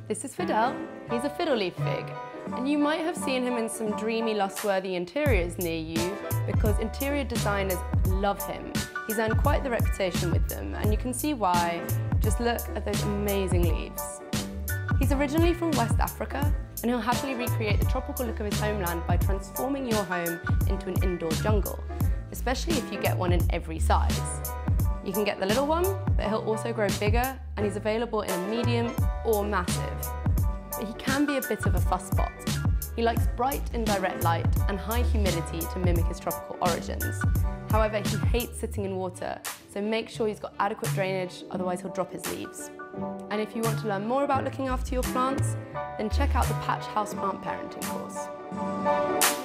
This is Fidel. He's a fiddle leaf fig, and you might have seen him in some dreamy, lust-worthy interiors near you because interior designers love him. He's earned quite the reputation with them, and you can see why. Just look at those amazing leaves. He's originally from West Africa, and he'll happily recreate the tropical look of his homeland by transforming your home into an indoor jungle, especially if you get one in every size. You can get the little one, but he'll also grow bigger, and he's available in a medium or massive. But he can be a bit of a fussbot. He likes bright indirect light and high humidity to mimic his tropical origins. However, he hates sitting in water, so make sure he's got adequate drainage, otherwise he'll drop his leaves. And if you want to learn more about looking after your plants, then check out the Patch Houseplant Parenting course.